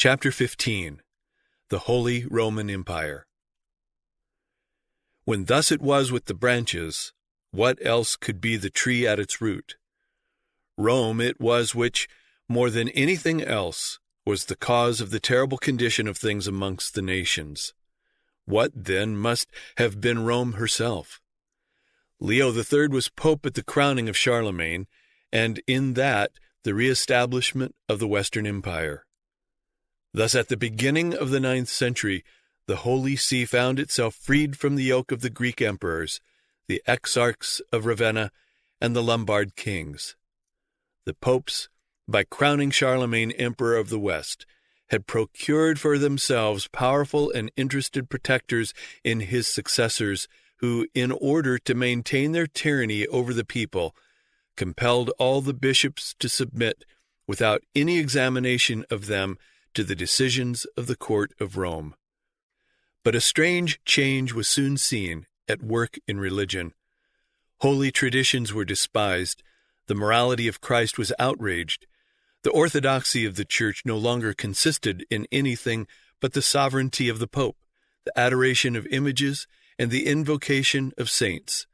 Chapter 15. The Holy Roman Empire. When thus it was with the branches, what else could be the tree at its root? Rome it was which, more than anything else, was the cause of the terrible condition of things amongst the nations. What, then, must have been Rome herself? Leo III was pope at the crowning of Charlemagne, and in that the re-establishment of the Western Empire. Thus, at the beginning of the 9th century, the Holy See found itself freed from the yoke of the Greek emperors, the exarchs of Ravenna, and the Lombard kings. The popes, by crowning Charlemagne emperor of the West, had procured for themselves powerful and interested protectors in his successors, who, in order to maintain their tyranny over the people, compelled all the bishops to submit, without any examination of them, to the decisions of the court of Rome. But a strange change was soon seen at work in religion. Holy traditions were despised, the morality of Christ was outraged, the orthodoxy of the Church no longer consisted in anything but the sovereignty of the Pope, the adoration of images, and the invocation of saints.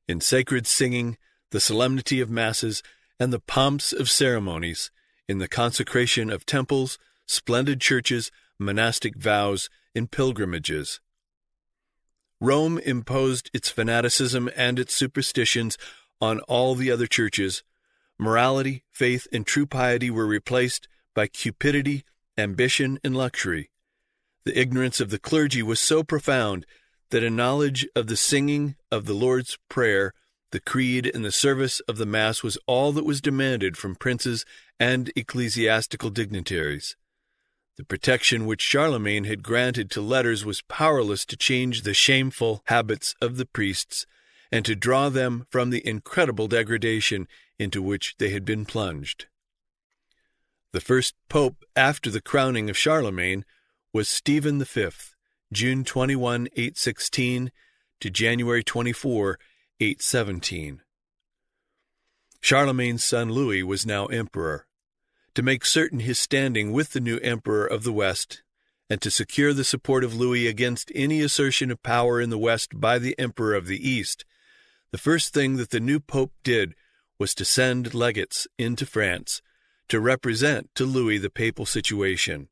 In sacred singing, the solemnity of masses, and the pomps of ceremonies, in the consecration of temples, splendid churches, monastic vows, and pilgrimages. Rome imposed its fanaticism and its superstitions on all the other churches. Morality, faith, and true piety were replaced by cupidity, ambition, and luxury. The ignorance of the clergy was so profound that a knowledge of the singing of the Lord's Prayer, the Creed, and the service of the Mass was all that was demanded from princes and ecclesiastical dignitaries. The protection which Charlemagne had granted to letters was powerless to change the shameful habits of the priests and to draw them from the incredible degradation into which they had been plunged. The first pope after the crowning of Charlemagne was Stephen V, June 21, 816 to January 24, 817. Charlemagne's son Louis was now emperor. To make certain his standing with the new emperor of the West, and to secure the support of Louis against any assertion of power in the West by the emperor of the East, the first thing that the new pope did was to send legates into France to represent to Louis the papal situation.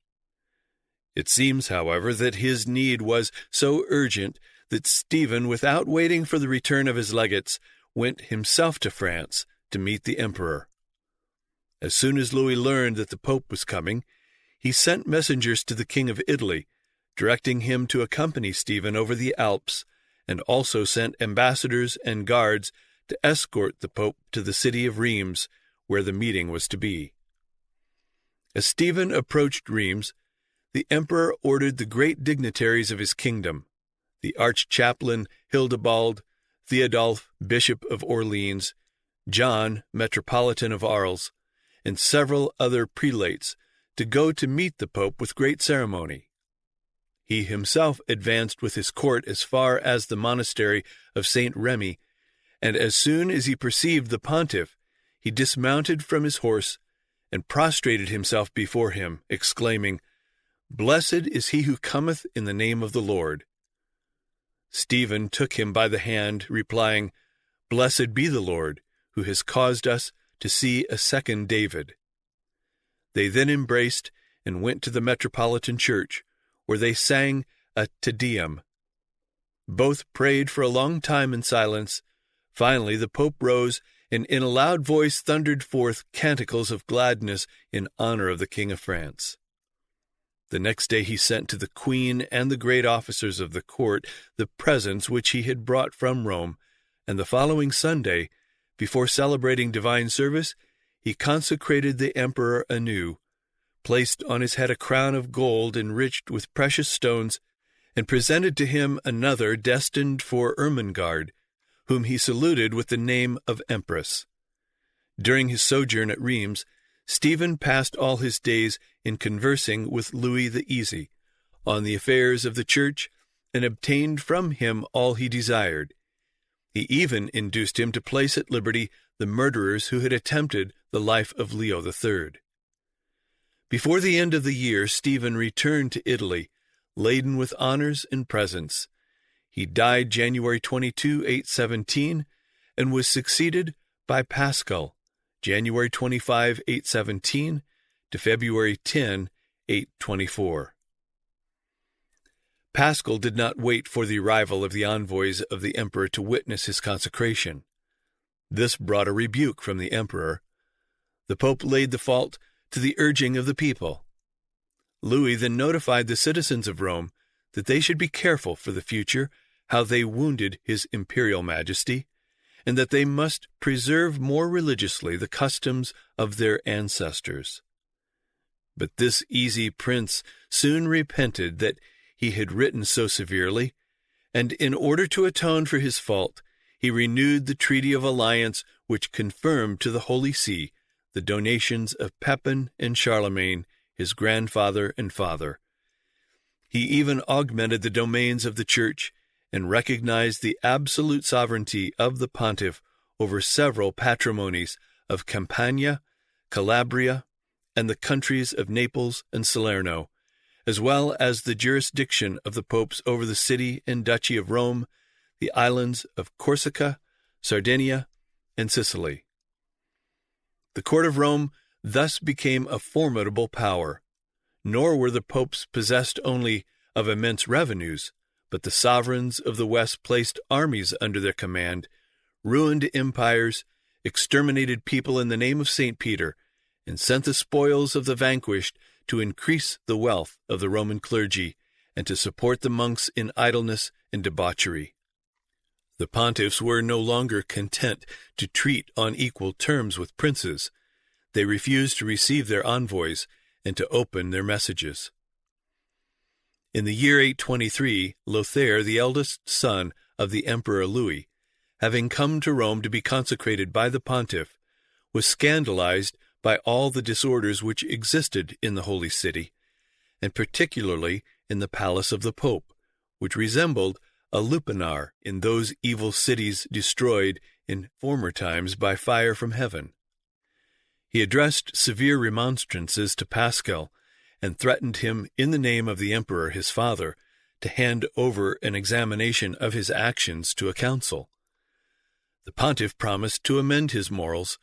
It seems, however, that his need was so urgent that Stephen, without waiting for the return of his legates, went himself to France to meet the emperor. As soon as Louis learned that the pope was coming, he sent messengers to the king of Italy, directing him to accompany Stephen over the Alps, and also sent ambassadors and guards to escort the pope to the city of Rheims, where the meeting was to be. As Stephen approached Rheims, the emperor ordered the great dignitaries of his kingdom, the arch-chaplain Hildebrand, Theodulf, bishop of Orleans, John, metropolitan of Arles, and several other prelates, to go to meet the pope with great ceremony. He himself advanced with his court as far as the monastery of St. Remy, and as soon as he perceived the pontiff, he dismounted from his horse and prostrated himself before him, exclaiming, "Blessed is he who cometh in the name of the Lord." Stephen took him by the hand, replying, "Blessed be the Lord, who has caused us to see a second David." They then embraced and went to the metropolitan church, where they sang a Te Deum. Both prayed for a long time in silence. Finally, the pope rose and in a loud voice thundered forth canticles of gladness in honor of the King of France. The next day he sent to the queen and the great officers of the court the presents which he had brought from Rome, and the following Sunday, before celebrating divine service, he consecrated the emperor anew, placed on his head a crown of gold enriched with precious stones, and presented to him another destined for Ermengarde, whom he saluted with the name of Empress. During his sojourn at Rheims, Stephen passed all his days in conversing with Louis the Easy on the affairs of the Church, and obtained from him all he desired. He even induced him to place at liberty the murderers who had attempted the life of Leo III. Before the end of the year, Stephen returned to Italy, laden with honors and presents. He died January 22, 817, and was succeeded by Paschal, January 25, 817, to February 10, 824. Paschal did not wait for the arrival of the envoys of the emperor to witness his consecration. This brought a rebuke from the emperor. The pope laid the fault to the urging of the people. Louis then notified the citizens of Rome that they should be careful for the future how they wounded his imperial majesty, and that they must preserve more religiously the customs of their ancestors. But this easy prince soon repented that he had written so severely, and in order to atone for his fault, he renewed the treaty of alliance which confirmed to the Holy See the donations of Pepin and Charlemagne, his grandfather and father. He even augmented the domains of the Church and recognized the absolute sovereignty of the Pontiff over several patrimonies of Campania, Calabria, and the countries of Naples and Salerno, as well as the jurisdiction of the popes over the city and duchy of Rome, the islands of Corsica, Sardinia, and Sicily. The court of Rome thus became a formidable power, nor were the popes possessed only of immense revenues, but the sovereigns of the West placed armies under their command, ruined empires, exterminated people in the name of St. Peter, and sent the spoils of the vanquished to increase the wealth of the Roman clergy and to support the monks in idleness and debauchery. The pontiffs were no longer content to treat on equal terms with princes. They refused to receive their envoys and to open their messages. In the year 823, Lothair, the eldest son of the Emperor Louis, having come to Rome to be consecrated by the pontiff, was scandalized by all the disorders which existed in the Holy City, and particularly in the palace of the Pope, which resembled a lupanar in those evil cities destroyed in former times by fire from heaven. He addressed severe remonstrances to Paschal, and threatened him in the name of the emperor his father to hand over an examination of his actions to a council. The pontiff promised to amend his morals,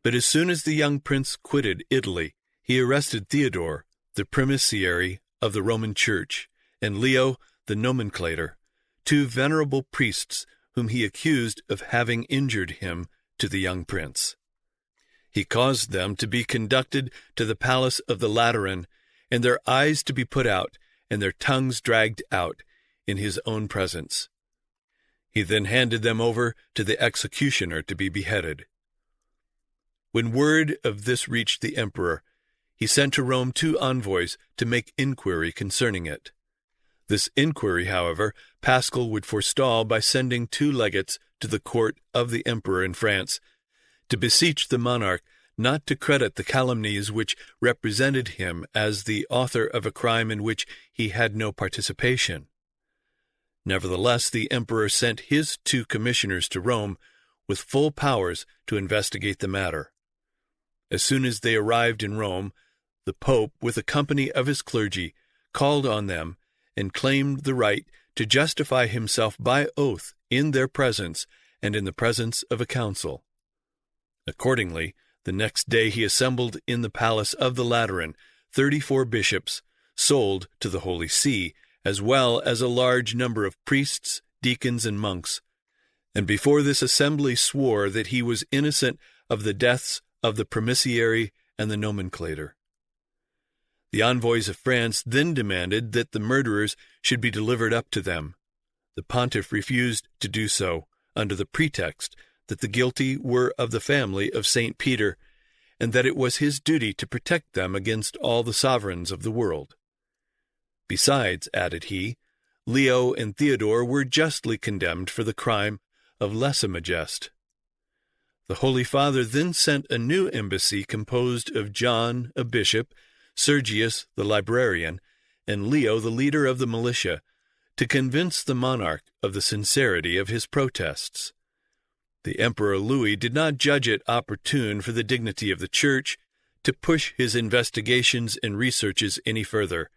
but as soon as the young prince quitted Italy, he arrested Theodore, the primiciary of the Roman Church, and Leo, the nomenclator, two venerable priests whom he accused of having injured him to the young prince. He caused them to be conducted to the palace of the Lateran, and their eyes to be put out, and their tongues dragged out, in his own presence. He then handed them over to the executioner to be beheaded. When word of this reached the emperor, he sent to Rome 2 envoys to make inquiry concerning it. This inquiry, however, Paschal would forestall by sending 2 legates to the court of the emperor in France to beseech the monarch not to credit the calumnies which represented him as the author of a crime in which he had no participation. Nevertheless, the emperor sent his 2 commissioners to Rome with full powers to investigate the matter. As soon as they arrived in Rome, the Pope, with a company of his clergy, called on them and claimed the right to justify himself by oath in their presence and in the presence of a council. Accordingly, the next day he assembled in the palace of the Lateran 34 bishops, sold to the Holy See, as well as a large number of priests, deacons, and monks, and before this assembly swore that he was innocent of the deaths of the primiciary and the nomenclator. The envoys of France then demanded that the murderers should be delivered up to them. The pontiff refused to do so, under the pretext that the guilty were of the family of St. Peter, and that it was his duty to protect them against all the sovereigns of the world. Besides, added he, Leo and Theodore were justly condemned for the crime of lese-majest. The Holy Father then sent a new embassy composed of John, a bishop, Sergius, the librarian, and Leo, the leader of the militia, to convince the monarch of the sincerity of his protests. The Emperor Louis did not judge it opportune for the dignity of the Church to push his investigations and researches any further,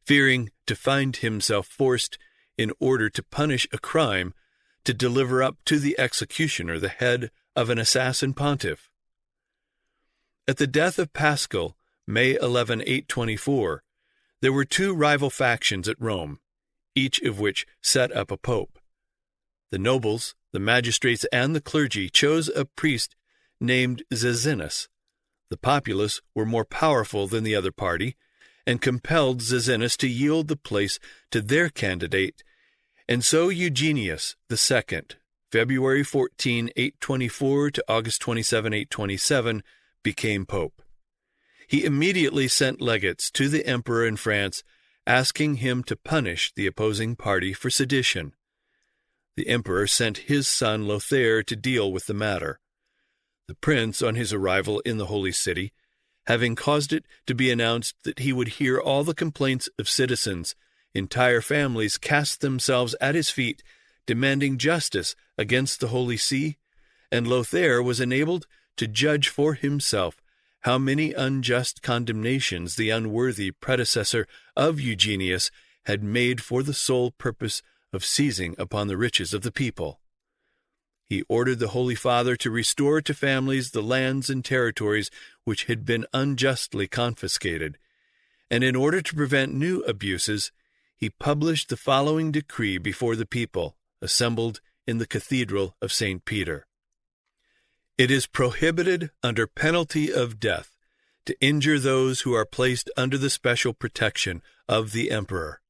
fearing to find himself forced, in order to punish a crime, to deliver up to the executioner the head of an assassin pontiff. At the death of Paschal, May 11, 824, there were two rival factions at Rome, each of which set up a pope. The nobles, the magistrates, and the clergy chose a priest named Zezzinus. The populace were more powerful than the other party, and compelled Zezzinus to yield the place to their candidate, and so Eugenius II, February 14, 824 to August 27, 827, became pope. He immediately sent legates to the emperor in France, asking him to punish the opposing party for sedition. The emperor sent his son Lothair to deal with the matter. The prince, on his arrival in the Holy City, having caused it to be announced that he would hear all the complaints of citizens, entire families cast themselves at his feet, demanding justice against the Holy See, and Lothair was enabled to judge for himself how many unjust condemnations the unworthy predecessor of Eugenius had made for the sole purpose of seizing upon the riches of the people. He ordered the Holy Father to restore to families the lands and territories which had been unjustly confiscated, and in order to prevent new abuses, he published the following decree before the people, assembled in the Cathedral of St. Peter. It is prohibited under penalty of death to injure those who are placed under the special protection of the emperor.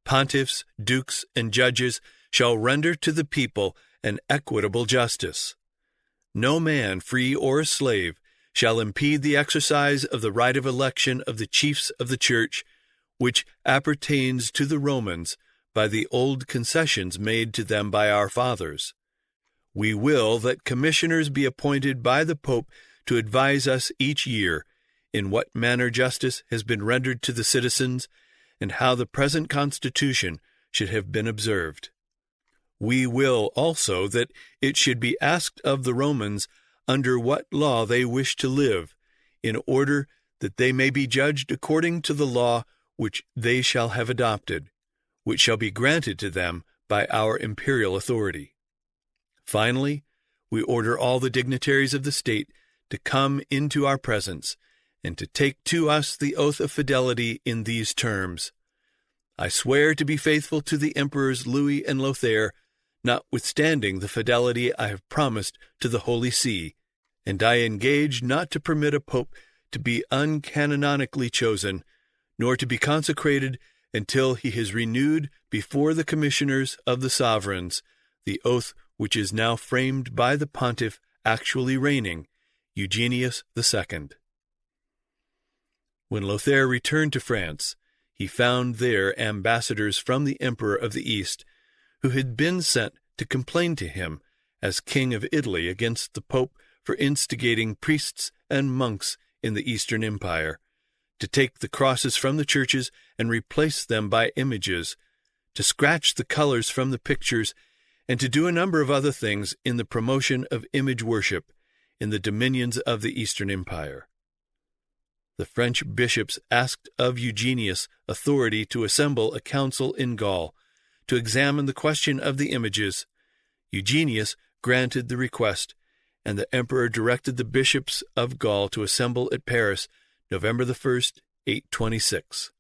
Pontiffs, dukes, and judges shall render to the people an equitable justice. No man, free or slave, shall impede the exercise of the right of election of the chiefs of the Church, which appertains to the Romans by the old concessions made to them by our fathers. We will that commissioners be appointed by the Pope to advise us each year in what manner justice has been rendered to the citizens, and how the present constitution should have been observed. We will also that it should be asked of the Romans under what law they wish to live, in order that they may be judged according to the law which they shall have adopted, which shall be granted to them by our imperial authority. Finally, we order all the dignitaries of the state to come into our presence, and to take to us the oath of fidelity in these terms: I swear to be faithful to the emperors Louis and Lothair, notwithstanding the fidelity I have promised to the Holy See, and I engage not to permit a pope to be uncanonically chosen, nor to be consecrated until he has renewed before the commissioners of the sovereigns the oath which is now framed by the pontiff actually reigning, Eugenius II. When Lothair returned to France, he found there ambassadors from the Emperor of the East, who had been sent to complain to him, as King of Italy, against the Pope for instigating priests and monks in the Eastern Empire, to take the crosses from the churches and replace them by images, to scratch the colors from the pictures, and to do a number of other things in the promotion of image worship in the dominions of the Eastern Empire. The French bishops asked of Eugenius authority to assemble a council in Gaul to examine the question of the images. Eugenius granted the request, and the emperor directed the bishops of Gaul to assemble at Paris, November 1st, 826.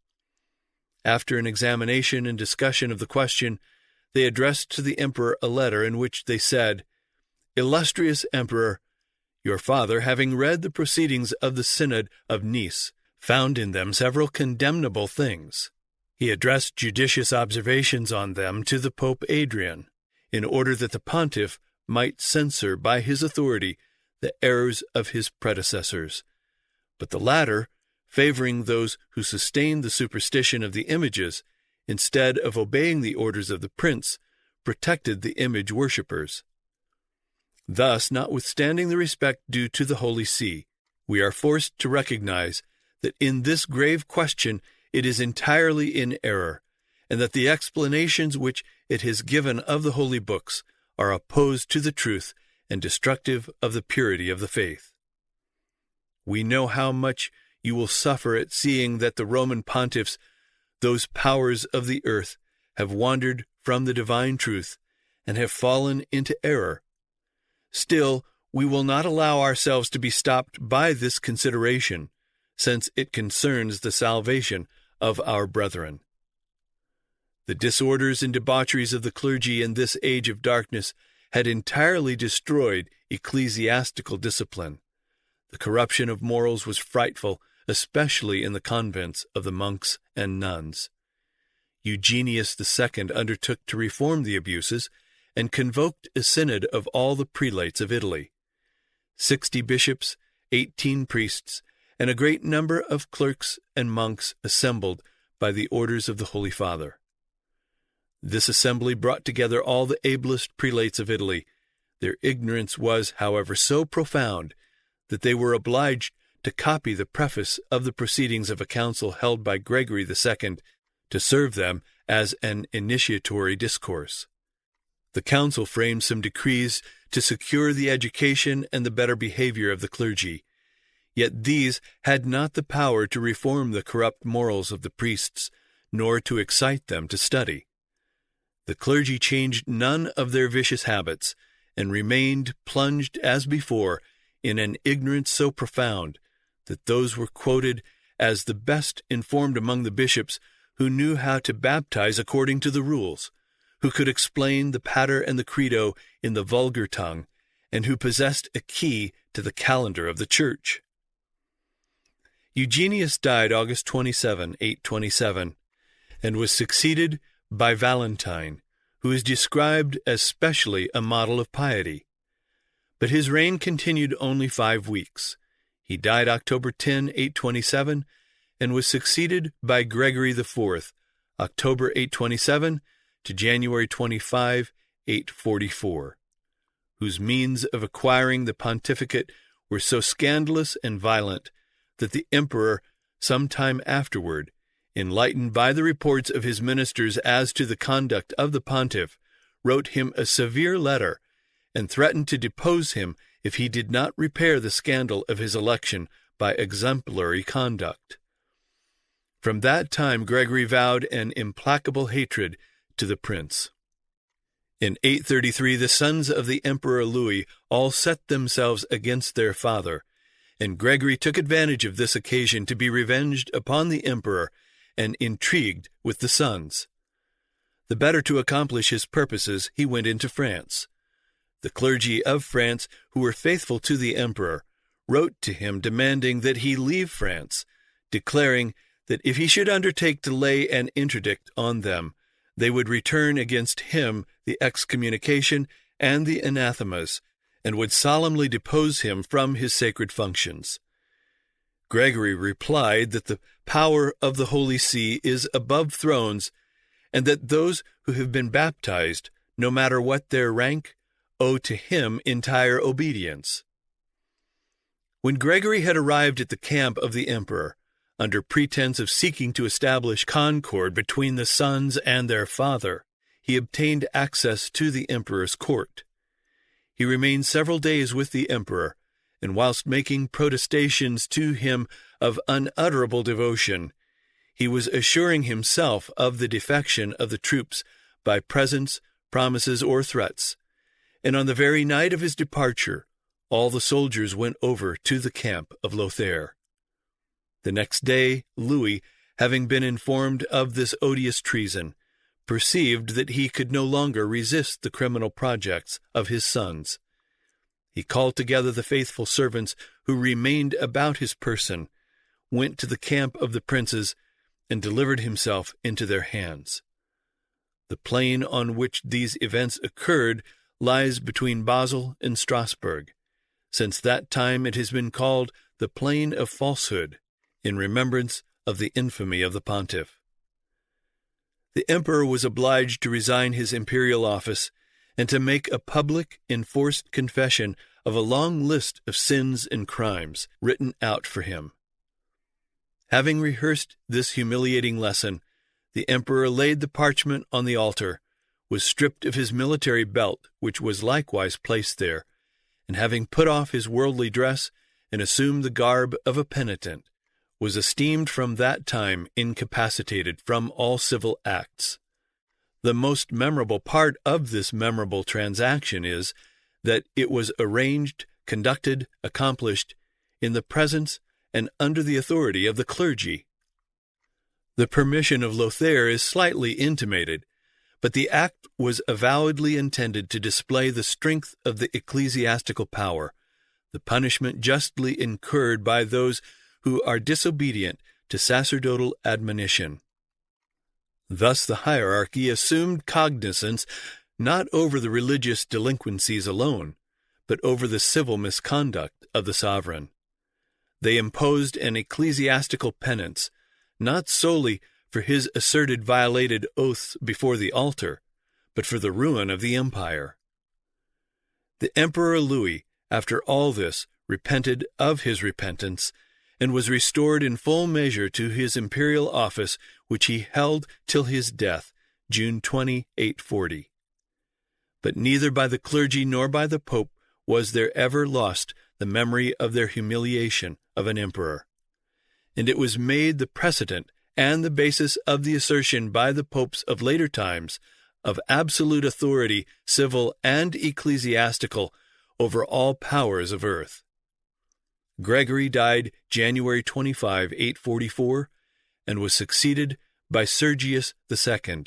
After an examination and discussion of the question, they addressed to the emperor a letter in which they said, Illustrious Emperor, your father, having read the proceedings of the Synod of Nice, found in them several condemnable things. He addressed judicious observations on them to the Pope Adrian, in order that the pontiff might censor by his authority the errors of his predecessors. But the latter, favoring those who sustained the superstition of the images, instead of obeying the orders of the prince, protected the image worshippers. Thus, notwithstanding the respect due to the Holy See, we are forced to recognize that in this grave question it is entirely in error, and that the explanations which it has given of the holy books are opposed to the truth and destructive of the purity of the faith. We know how much you will suffer at seeing that the Roman pontiffs, those powers of the earth, have wandered from the divine truth and have fallen into error. Still, we will not allow ourselves to be stopped by this consideration, since it concerns the salvation of our brethren. The disorders and debaucheries of the clergy in this age of darkness had entirely destroyed ecclesiastical discipline. The corruption of morals was frightful, especially in the convents of the monks and nuns. Eugenius II undertook to reform the abuses and convoked a synod of all the prelates of Italy. 60 bishops, 18 priests, and a great number of clerks and monks assembled by the orders of the Holy Father. This assembly brought together all the ablest prelates of Italy. Their ignorance was, however, so profound that they were obliged to copy the preface of the proceedings of a council held by Gregory II to serve them as an initiatory discourse. The council framed some decrees to secure the education and the better behavior of the clergy, yet these had not the power to reform the corrupt morals of the priests, nor to excite them to study. The clergy changed none of their vicious habits, and remained plunged as before in an ignorance so profound that those were quoted as the best informed among the bishops who knew how to baptize according to the rules, who could explain the Pater and the Credo in the vulgar tongue, and who possessed a key to the calendar of the Church. Eugenius died August 27, 827, and was succeeded by Valentine, who is described as specially a model of piety. But his reign continued only 5 weeks. He died October 10, 827, and was succeeded by Gregory IV, October 827 to January 25, 844, whose means of acquiring the pontificate were so scandalous and violent that the emperor, some time afterward, enlightened by the reports of his ministers as to the conduct of the pontiff, wrote him a severe letter and threatened to depose him if he did not repair the scandal of his election by exemplary conduct. From that time Gregory vowed an implacable hatred to the prince. In 833 the sons of the Emperor Louis all set themselves against their father, and Gregory took advantage of this occasion to be revenged upon the emperor and intrigued with the sons. The better to accomplish his purposes, he went into France. The clergy of France, who were faithful to the emperor, wrote to him demanding that he leave France, declaring that if he should undertake to lay an interdict on them, they would return against him the excommunication and the anathemas, and would solemnly depose him from his sacred functions. Gregory replied that the power of the Holy See is above thrones, and that those who have been baptized, no matter what their rank, owe to him entire obedience. When Gregory had arrived at the camp of the emperor, under pretense of seeking to establish concord between the sons and their father, he obtained access to the emperor's court. He remained several days with the emperor, and whilst making protestations to him of unutterable devotion, he was assuring himself of the defection of the troops by presents, promises, or threats, and on the very night of his departure, all the soldiers went over to the camp of Lothair. The next day, Louis, having been informed of this odious treason, perceived that he could no longer resist the criminal projects of his sons. He called together the faithful servants who remained about his person, went to the camp of the princes, and delivered himself into their hands. The plain on which these events occurred lies between Basel and Strasbourg. Since that time it has been called the Plain of Falsehood, in remembrance of the infamy of the pontiff. The emperor was obliged to resign his imperial office and to make a public, enforced confession of a long list of sins and crimes written out for him. Having rehearsed this humiliating lesson, the emperor laid the parchment on the altar, was stripped of his military belt, which was likewise placed there, and having put off his worldly dress and assumed the garb of a penitent, was esteemed from that time incapacitated from all civil acts. The most memorable part of this memorable transaction is that it was arranged, conducted, accomplished in the presence and under the authority of the clergy. The permission of Lothair is slightly intimated, but the act was avowedly intended to display the strength of the ecclesiastical power, the punishment justly incurred by those who are disobedient to sacerdotal admonition. Thus the hierarchy assumed cognizance not over the religious delinquencies alone, but over the civil misconduct of the sovereign. They imposed an ecclesiastical penance, not solely for his asserted violated oaths before the altar, but for the ruin of the empire. The Emperor Louis, after all this, repented of his repentance, and was restored in full measure to his imperial office, which he held till his death, June 20, 840. But neither by the clergy nor by the Pope was there ever lost the memory of their humiliation of an emperor, and it was made the precedent and the basis of the assertion by the popes of later times of absolute authority, civil and ecclesiastical, over all powers of earth. Gregory died January 25, 844, and was succeeded by Sergius II,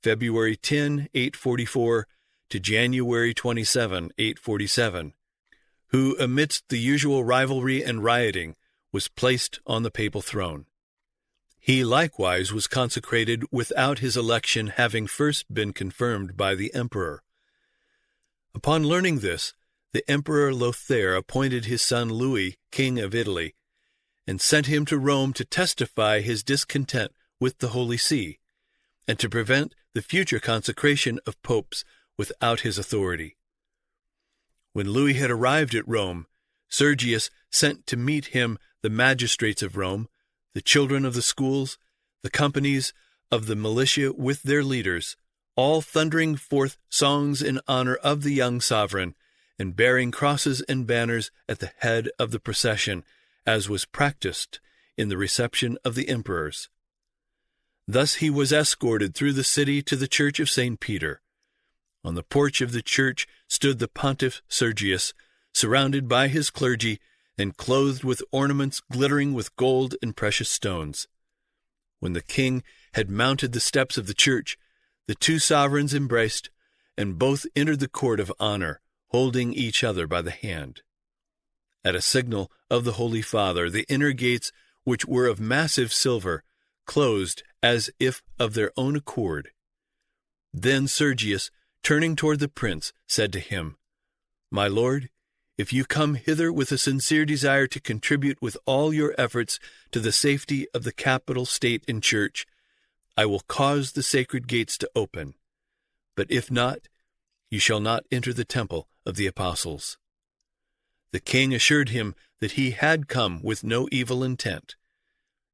February 10, 844, to January 27, 847, who, amidst the usual rivalry and rioting, was placed on the papal throne. He likewise was consecrated without his election having first been confirmed by the emperor. Upon learning this, the Emperor Lothair appointed his son Louis king of Italy, and sent him to Rome to testify his discontent with the Holy See, and to prevent the future consecration of popes without his authority. When Louis had arrived at Rome, Sergius sent to meet him the magistrates of Rome, the children of the schools, the companies of the militia with their leaders, all thundering forth songs in honor of the young sovereign, and bearing crosses and banners at the head of the procession, as was practiced in the reception of the emperors. Thus he was escorted through the city to the church of St. Peter. On the porch of the church stood the Pontiff Sergius, surrounded by his clergy, and clothed with ornaments glittering with gold and precious stones. When the king had mounted the steps of the church, the two sovereigns embraced, and both entered the court of honor, holding each other by the hand. At a signal of the Holy Father, the inner gates, which were of massive silver, closed as if of their own accord. Then Sergius, turning toward the prince, said to him, "My lord, if you come hither with a sincere desire to contribute with all your efforts to the safety of the capital, state, and church, I will cause the sacred gates to open. But if not, you shall not enter the temple of the apostles." The king assured him that he had come with no evil intent.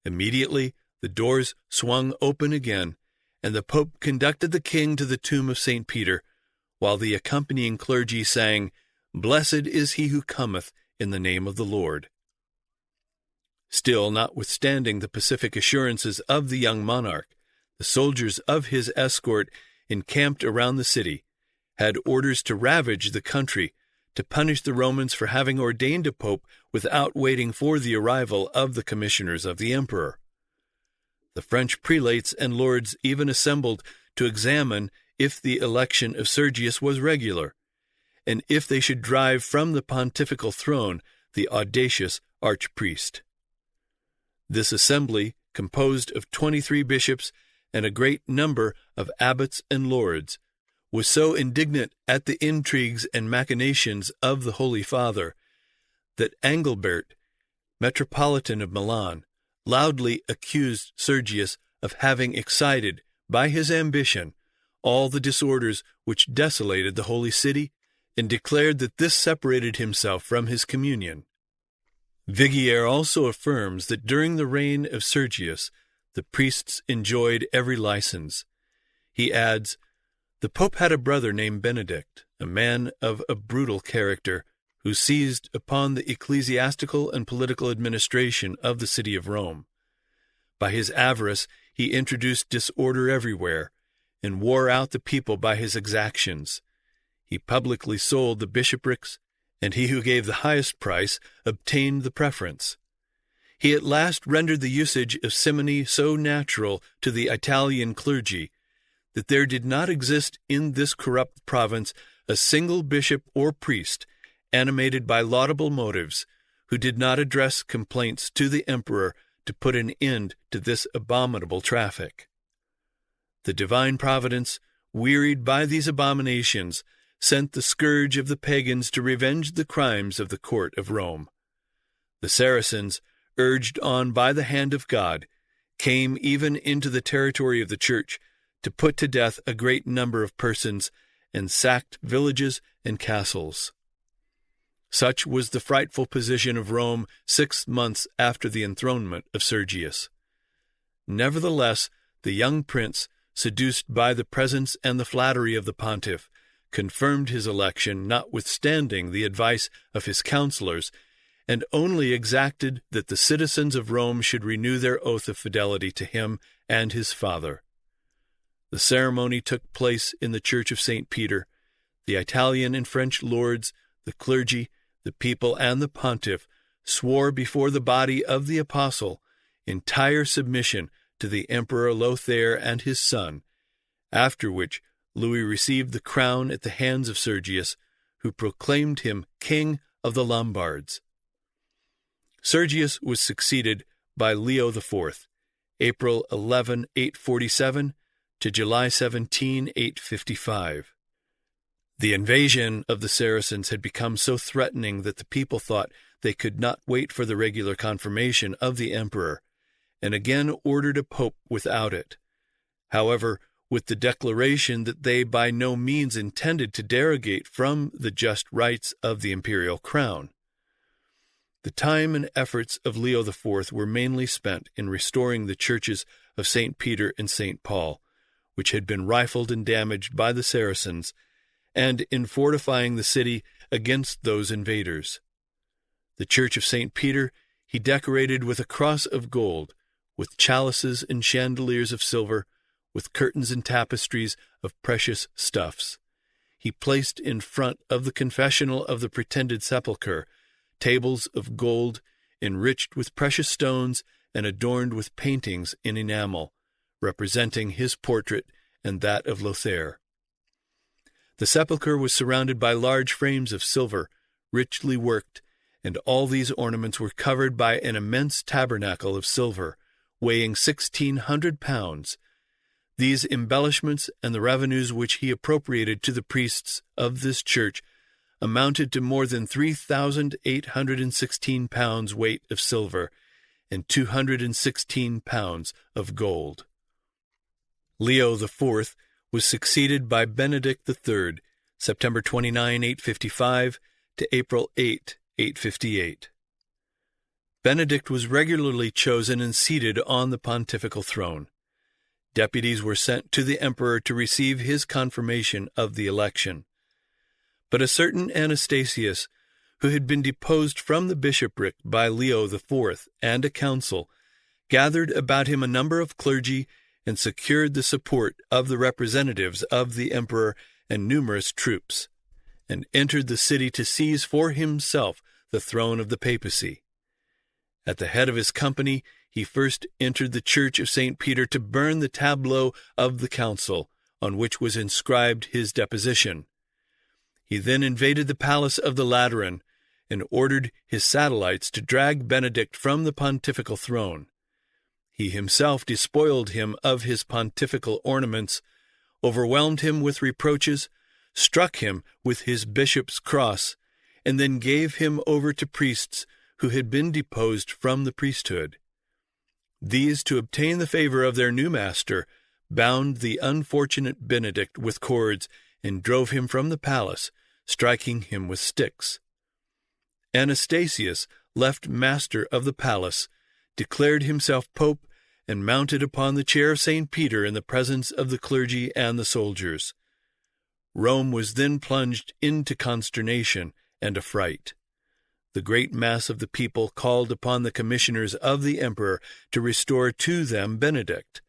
Immediately the doors swung open again, and the Pope conducted the king to the tomb of St. Peter, while the accompanying clergy sang, "Blessed is he who cometh in the name of the Lord." Still, notwithstanding the pacific assurances of the young monarch, the soldiers of his escort encamped around the city, had orders to ravage the country, to punish the Romans for having ordained a pope without waiting for the arrival of the commissioners of the emperor. The French prelates and lords even assembled to examine if the election of Sergius was regular, and if they should drive from the pontifical throne the audacious archpriest. This assembly, composed of 23 bishops and a great number of abbots and lords, was so indignant at the intrigues and machinations of the Holy Father that Angilbert, Metropolitan of Milan, loudly accused Sergius of having excited, by his ambition, all the disorders which desolated the Holy City, and declared that this separated himself from his communion. Viguier also affirms that during the reign of Sergius, the priests enjoyed every license. He adds, "The Pope had a brother named Benedict, a man of a brutal character, who seized upon the ecclesiastical and political administration of the city of Rome. By his avarice he introduced disorder everywhere, and wore out the people by his exactions. He publicly sold the bishoprics, and he who gave the highest price obtained the preference. He at last rendered the usage of simony so natural to the Italian clergy that there did not exist in this corrupt province a single bishop or priest, animated by laudable motives, who did not address complaints to the emperor to put an end to this abominable traffic. The divine providence, wearied by these abominations, sent the scourge of the pagans to revenge the crimes of the court of Rome. The Saracens, urged on by the hand of God, came even into the territory of the Church to put to death a great number of persons, and sacked villages and castles. Such was the frightful position of Rome 6 months after the enthronement of Sergius. Nevertheless, the young prince, seduced by the presence and the flattery of the pontiff, confirmed his election notwithstanding the advice of his counselors, and only exacted that the citizens of Rome should renew their oath of fidelity to him and his father. The ceremony took place in the Church of St. Peter. The Italian and French lords, the clergy, the people, and the pontiff swore before the body of the apostle entire submission to the Emperor Lothair and his son, after which Louis received the crown at the hands of Sergius, who proclaimed him King of the Lombards. Sergius was succeeded by Leo IV, April 11, 847, to July 17, 855. The invasion of the Saracens had become so threatening that the people thought they could not wait for the regular confirmation of the emperor, and again ordered a pope without it. However, with the declaration that they by no means intended to derogate from the just rights of the imperial crown. The time and efforts of Leo IV were mainly spent in restoring the churches of St. Peter and St. Paul, which had been rifled and damaged by the Saracens, and in fortifying the city against those invaders. The church of St. Peter he decorated with a cross of gold, with chalices and chandeliers of silver, with curtains and tapestries of precious stuffs. He placed in front of the confessional of the pretended sepulchre tables of gold, enriched with precious stones and adorned with paintings in enamel, representing his portrait and that of Lothair. The sepulchre was surrounded by large frames of silver, richly worked, and all these ornaments were covered by an immense tabernacle of silver, weighing 1,600 pounds. These embellishments and the revenues which he appropriated to the priests of this church amounted to more than 3,816 pounds weight of silver and 216 pounds of gold. Leo IV was succeeded by Benedict III, September 29, 855 to April 8, 858. Benedict was regularly chosen and seated on the pontifical throne. Deputies were sent to the emperor to receive his confirmation of the election. But a certain Anastasius, who had been deposed from the bishopric by Leo IV and a council, gathered about him a number of clergy and secured the support of the representatives of the emperor and numerous troops, and entered the city to seize for himself the throne of the papacy. At the head of his company, he first entered the church of St. Peter to burn the tableau of the council, on which was inscribed his deposition. He then invaded the palace of the Lateran, and ordered his satellites to drag Benedict from the pontifical throne. He himself despoiled him of his pontifical ornaments, overwhelmed him with reproaches, struck him with his bishop's cross, and then gave him over to priests who had been deposed from the priesthood. These, to obtain the favor of their new master, bound the unfortunate Benedict with cords and drove him from the palace, striking him with sticks. Anastasius, left master of the palace, declared himself pope and mounted upon the chair of St. Peter in the presence of the clergy and the soldiers. Rome was then plunged into consternation and a fright. The great mass of the people called upon the commissioners of the emperor to restore to them Benedict.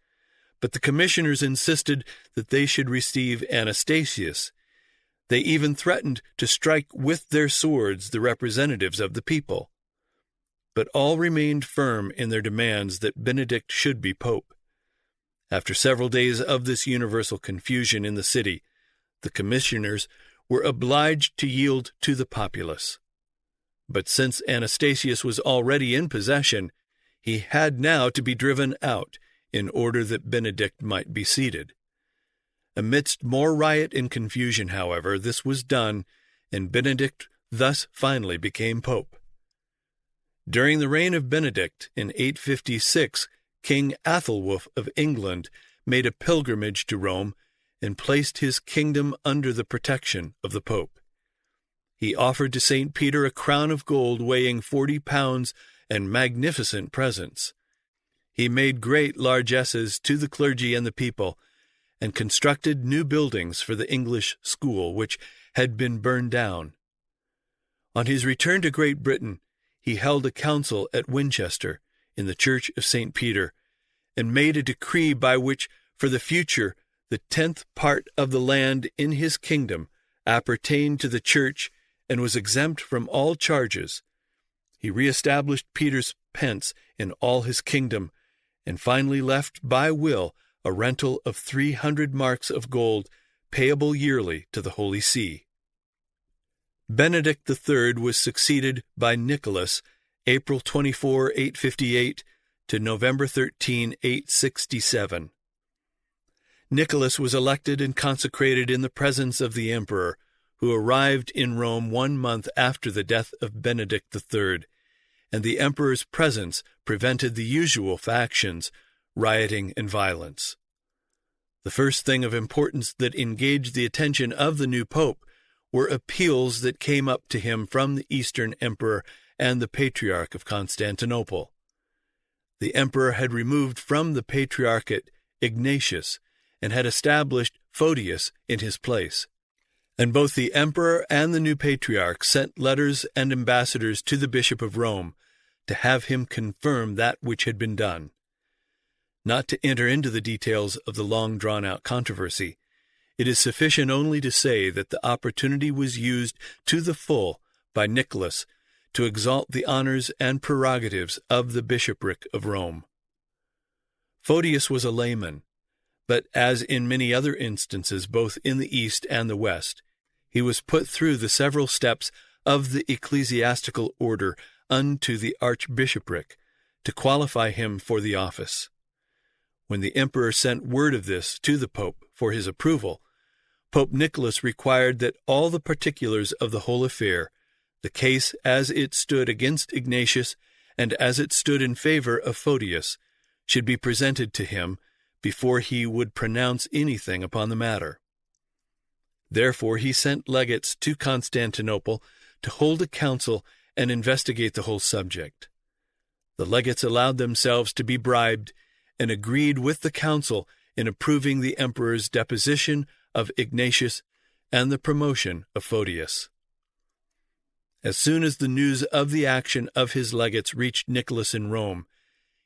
But the commissioners insisted that they should receive Anastasius. They even threatened to strike with their swords the representatives of the people. But all remained firm in their demands that Benedict should be pope. After several days of this universal confusion in the city, the commissioners were obliged to yield to the populace. But since Anastasius was already in possession, he had now to be driven out in order that Benedict might be seated. Amidst more riot and confusion, however, this was done, and Benedict thus finally became pope. During the reign of Benedict, in 856, King Athelwulf of England made a pilgrimage to Rome and placed his kingdom under the protection of the pope. He offered to St. Peter a crown of gold weighing 40 pounds and magnificent presents. He made great largesses to the clergy and the people, and constructed new buildings for the English school, which had been burned down. On his return to Great Britain, he held a council at Winchester, in the Church of St. Peter, and made a decree by which, for the future, the 10th part of the land in his kingdom appertained to the Church and was exempt from all charges. He re-established Peter's pence in all his kingdom, and finally left by will a rental of 300 marks of gold, payable yearly to the Holy See. Benedict III was succeeded by Nicholas, April 24, 858, to November 13, 867. Nicholas was elected and consecrated in the presence of the emperor, who arrived in Rome 1 month after the death of Benedict III, and the emperor's presence prevented the usual factions, rioting and violence. The first thing of importance that engaged the attention of the new pope were appeals that came up to him from the Eastern Emperor and the Patriarch of Constantinople. The emperor had removed from the Patriarchate Ignatius and had established Photius in his place. And both the emperor and the new patriarch sent letters and ambassadors to the Bishop of Rome to have him confirm that which had been done. Not to enter into the details of the long-drawn-out controversy, it is sufficient only to say that the opportunity was used to the full by Nicholas to exalt the honors and prerogatives of the bishopric of Rome. Photius was a layman, but as in many other instances both in the East and the West, he was put through the several steps of the ecclesiastical order unto the archbishopric to qualify him for the office. When the emperor sent word of this to the pope for his approval, Pope Nicholas required that all the particulars of the whole affair, the case as it stood against Ignatius and as it stood in favor of Photius, should be presented to him before he would pronounce anything upon the matter. Therefore he sent legates to Constantinople to hold a council and investigate the whole subject. The legates allowed themselves to be bribed and agreed with the council in approving the emperor's deposition of Ignatius and the promotion of Photius. As soon as the news of the action of his legates reached Nicholas in Rome,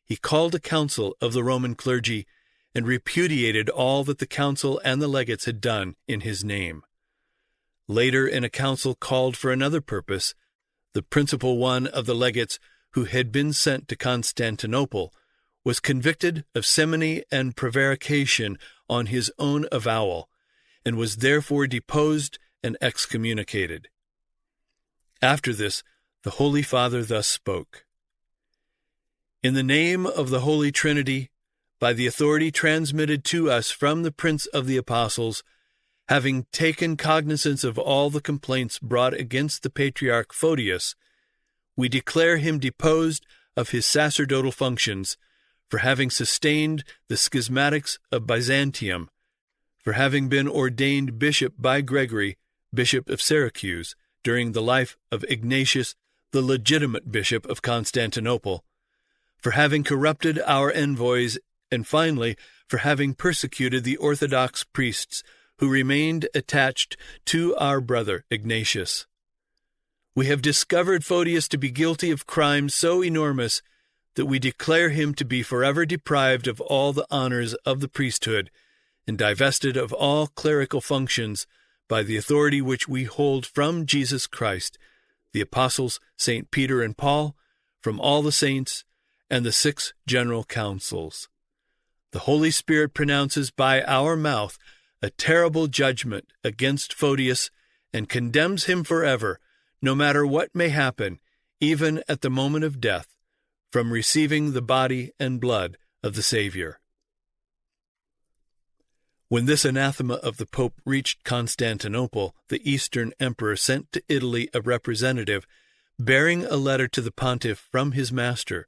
he called a council of the Roman clergy and repudiated all that the council and the legates had done in his name. Later, in a council called for another purpose, the principal one of the legates who had been sent to Constantinople was convicted of simony and prevarication on his own avowal, and was therefore deposed and excommunicated. After this, the Holy Father thus spoke: "In the name of the Holy Trinity, by the authority transmitted to us from the Prince of the Apostles, having taken cognizance of all the complaints brought against the Patriarch Photius, we declare him deposed of his sacerdotal functions, for having sustained the schismatics of Byzantium, for having been ordained bishop by Gregory, Bishop of Syracuse, during the life of Ignatius, the legitimate Bishop of Constantinople, for having corrupted our envoys, and finally, for having persecuted the Orthodox priests who remained attached to our brother Ignatius. We have discovered Photius to be guilty of crimes so enormous that we declare him to be forever deprived of all the honors of the priesthood and divested of all clerical functions by the authority which we hold from Jesus Christ, the apostles St. Peter and Paul, from all the saints, and the 6 general councils. The Holy Spirit pronounces by our mouth a terrible judgment against Photius and condemns him forever, no matter what may happen, even at the moment of death, from receiving the body and blood of the Savior. When this anathema of the Pope reached Constantinople, the Eastern Emperor sent to Italy a representative bearing a letter to the Pontiff from his master,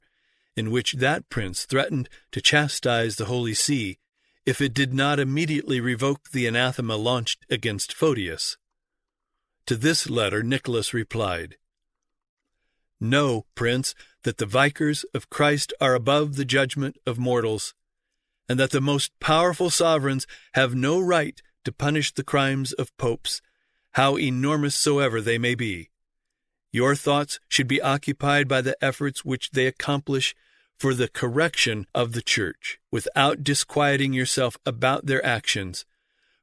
in which that prince threatened to chastise the Holy See if it did not immediately revoke the anathema launched against Photius. To this letter Nicholas replied, "Know, Prince, that the vicars of Christ are above the judgment of mortals, and that the most powerful sovereigns have no right to punish the crimes of popes, how enormous soever they may be. Your thoughts should be occupied by the efforts which they accomplish for the correction of the Church, without disquieting yourself about their actions.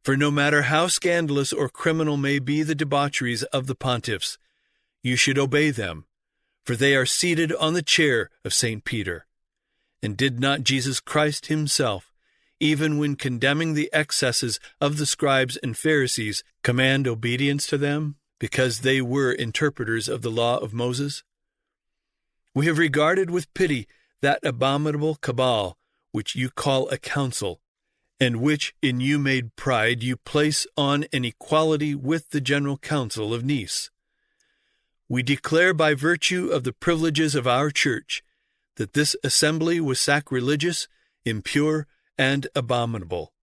For no matter how scandalous or criminal may be the debaucheries of the pontiffs, you should obey them, for they are seated on the chair of St. Peter. And did not Jesus Christ himself, even when condemning the excesses of the scribes and Pharisees, command obedience to them, because they were interpreters of the law of Moses? We have regarded with pity that abominable cabal, which you call a council, and which in you made pride you place on an equality with the General Council of Nice. We declare by virtue of the privileges of our Church that this assembly was sacrilegious, impure, and abominable.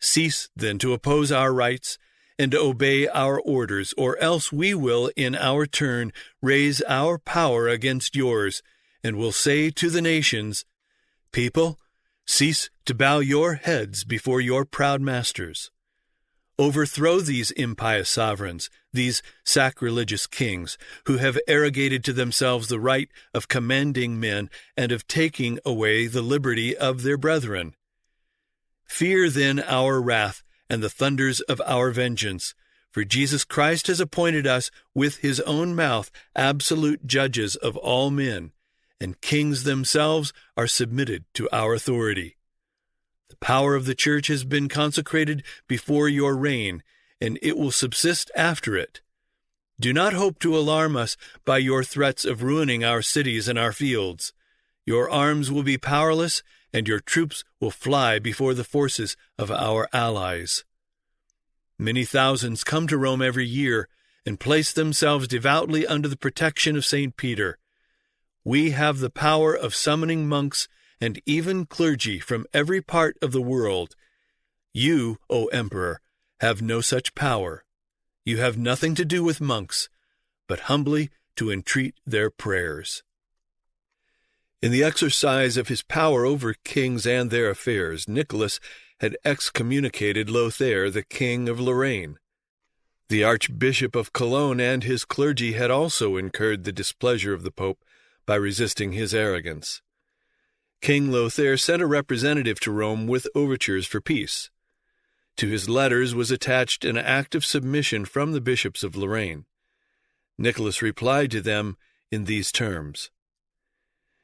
Cease, then, to oppose our rights and to obey our orders, or else we will, in our turn, raise our power against yours, and will say to the nations, People, cease to bow your heads before your proud masters. Overthrow these impious sovereigns, these sacrilegious kings, who have arrogated to themselves the right of commanding men and of taking away the liberty of their brethren. Fear then our wrath and the thunders of our vengeance, for Jesus Christ has appointed us with his own mouth absolute judges of all men, and kings themselves are submitted to our authority. The power of the Church has been consecrated before your reign, and it will subsist after it. Do not hope to alarm us by your threats of ruining our cities and our fields. Your arms will be powerless, and your troops will fly before the forces of our allies. Many thousands come to Rome every year and place themselves devoutly under the protection of St. Peter. We have the power of summoning monks and even clergy from every part of the world. You, O Emperor, have no such power. You have nothing to do with monks, but humbly to entreat their prayers. In the exercise of his power over kings and their affairs, Nicholas had excommunicated Lothair, the king of Lorraine. The Archbishop of Cologne and his clergy had also incurred the displeasure of the Pope by resisting his arrogance. King Lothair sent a representative to Rome with overtures for peace. To his letters was attached an act of submission from the bishops of Lorraine. Nicholas replied to them in these terms: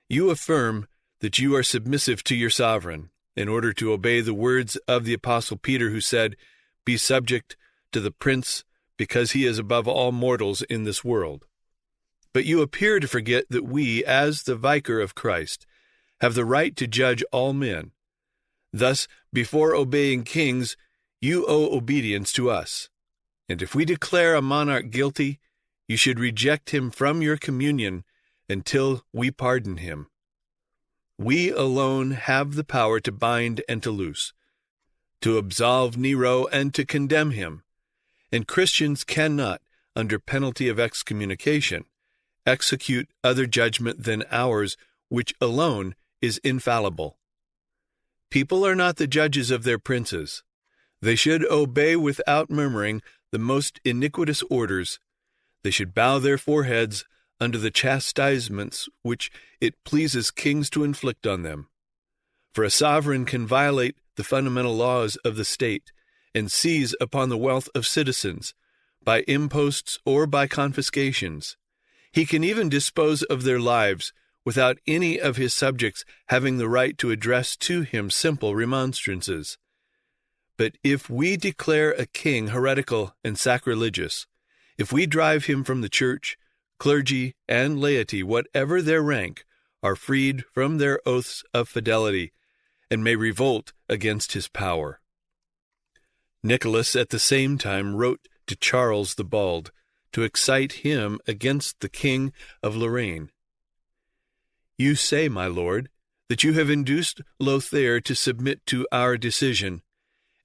You affirm that you are submissive to your sovereign, in order to obey the words of the Apostle Peter, who said, Be subject to the prince, because he is above all mortals in this world. But you appear to forget that we, as the vicar of Christ, have the right to judge all men. Thus, before obeying kings, you owe obedience to us. And if we declare a monarch guilty, you should reject him from your communion until we pardon him. We alone have the power to bind and to loose, to absolve Nero and to condemn him, and Christians cannot, under penalty of excommunication, execute other judgment than ours, which alone is infallible. People are not the judges of their princes. They should obey without murmuring the most iniquitous orders. They should bow their foreheads under the chastisements which it pleases kings to inflict on them. For a sovereign can violate the fundamental laws of the state and seize upon the wealth of citizens by imposts or by confiscations. He can even dispose of their lives without any of his subjects having the right to address to him simple remonstrances. But if we declare a king heretical and sacrilegious, if we drive him from the church, clergy, and laity, whatever their rank, are freed from their oaths of fidelity, and may revolt against his power. Nicholas at the same time wrote to Charles the Bald to excite him against the king of Lorraine. You say, my lord, that you have induced Lothair to submit to our decision,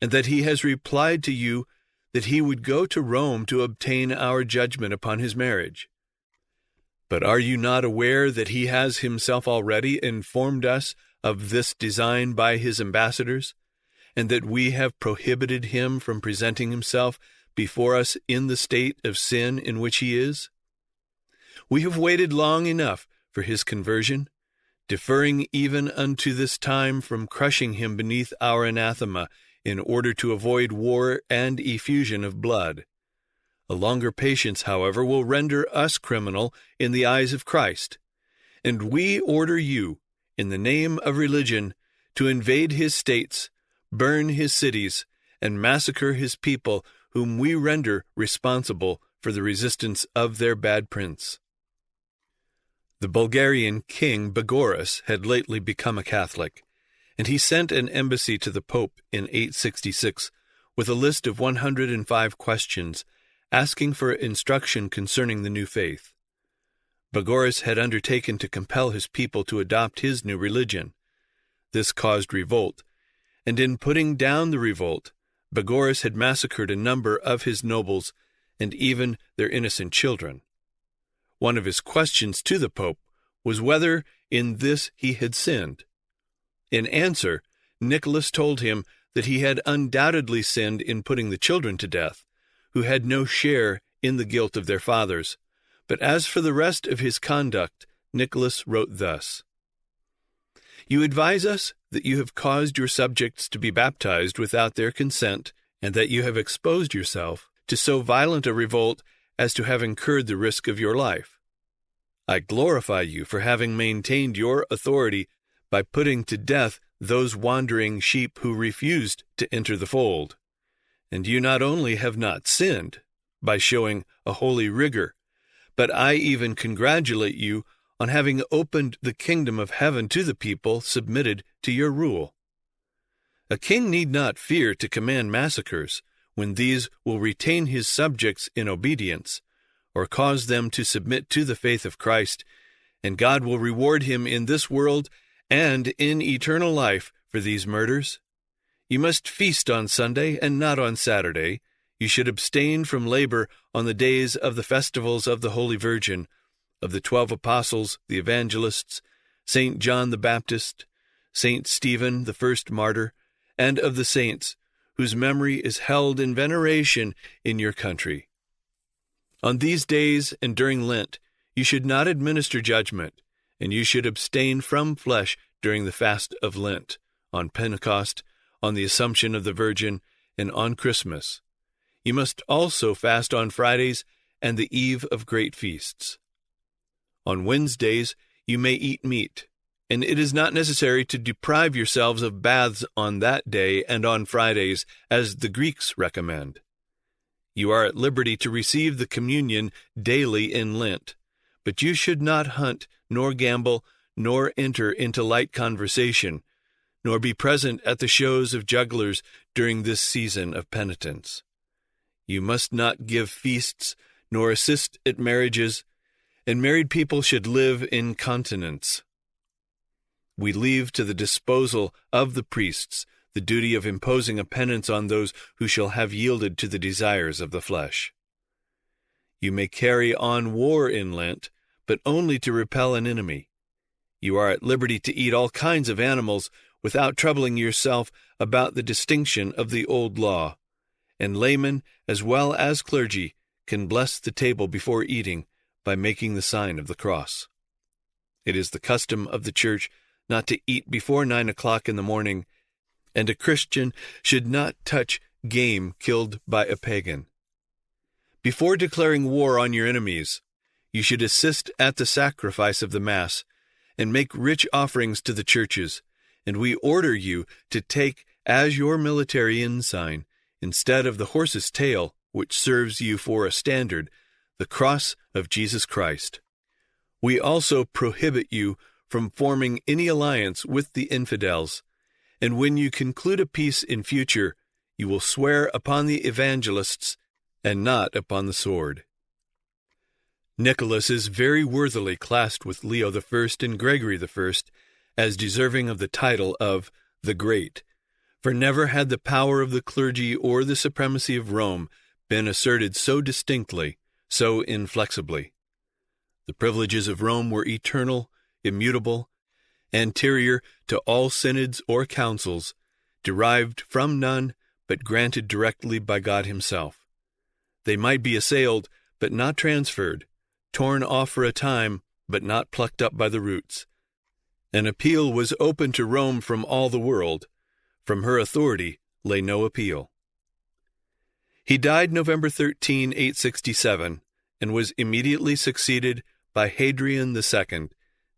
and that he has replied to you that he would go to Rome to obtain our judgment upon his marriage. But are you not aware that he has himself already informed us of this design by his ambassadors, and that we have prohibited him from presenting himself before us in the state of sin in which he is? We have waited long enough for his conversion, deferring even unto this time from crushing him beneath our anathema, in order to avoid war and effusion of blood. A longer patience, however, will render us criminal in the eyes of Christ, and we order you, in the name of religion, to invade his states, burn his cities, and massacre his people, whom we render responsible for the resistance of their bad prince. The Bulgarian king Bagoras had lately become a Catholic, and he sent an embassy to the Pope in 866 with a list of 105 questions, asking for instruction concerning the new faith. Bagoras had undertaken to compel his people to adopt his new religion. This caused revolt, and in putting down the revolt, Bagoras had massacred a number of his nobles and even their innocent children. One of his questions to the Pope was whether in this he had sinned. In answer, Nicholas told him that he had undoubtedly sinned in putting the children to death, who had no share in the guilt of their fathers. But as for the rest of his conduct, Nicholas wrote thus: You advise us that you have caused your subjects to be baptized without their consent, and that you have exposed yourself to so violent a revolt as to have incurred the risk of your life. I glorify you for having maintained your authority by putting to death those wandering sheep who refused to enter the fold. And you not only have not sinned by showing a holy rigor, but I even congratulate you on having opened the kingdom of heaven to the people submitted to your rule. A king need not fear to command massacres when these will retain his subjects in obedience, or cause them to submit to the faith of Christ, and God will reward him in this world and in eternal life for these murders. You must feast on Sunday and not on Saturday. You should abstain from labor on the days of the festivals of the Holy Virgin, of the 12 apostles, the evangelists, St. John the Baptist, St. Stephen, the first martyr, and of the saints, whose memory is held in veneration in your country. On these days and during Lent, you should not administer judgment, and you should abstain from flesh during the fast of Lent, on Pentecost, on the Assumption of the Virgin, and on Christmas. You must also fast on Fridays and the eve of great feasts. On Wednesdays you may eat meat, and it is not necessary to deprive yourselves of baths on that day and on Fridays, as the Greeks recommend. You are at liberty to receive the communion daily in Lent, but you should not hunt, nor gamble, nor enter into light conversation, nor be present at the shows of jugglers during this season of penitence. You must not give feasts, nor assist at marriages, and married people should live in continence. We leave to the disposal of the priests the duty of imposing a penance on those who shall have yielded to the desires of the flesh. You may carry on war in Lent, but only to repel an enemy. You are at liberty to eat all kinds of animals without troubling yourself about the distinction of the old law, and laymen as well as clergy can bless the table before eating by making the sign of the cross. It is the custom of the Church not to eat before 9 o'clock in the morning, and a Christian should not touch game killed by a pagan. Before declaring war on your enemies, you should assist at the sacrifice of the Mass and make rich offerings to the churches, and we order you to take as your military ensign, instead of the horse's tail, which serves you for a standard, the cross of Jesus Christ. We also prohibit you from forming any alliance with the infidels, and when you conclude a peace in future, you will swear upon the evangelists and not upon the sword. Nicholas is very worthily classed with Leo I and Gregory I as deserving of the title of the Great, for never had the power of the clergy or the supremacy of Rome been asserted so distinctly, so inflexibly. The privileges of Rome were eternal, immutable, anterior to all synods or councils, derived from none, but granted directly by God himself. They might be assailed, but not transferred, torn off for a time, but not plucked up by the roots. An appeal was open to Rome from all the world. From her authority lay no appeal. He died November 13, 867, and was immediately succeeded by Hadrian II,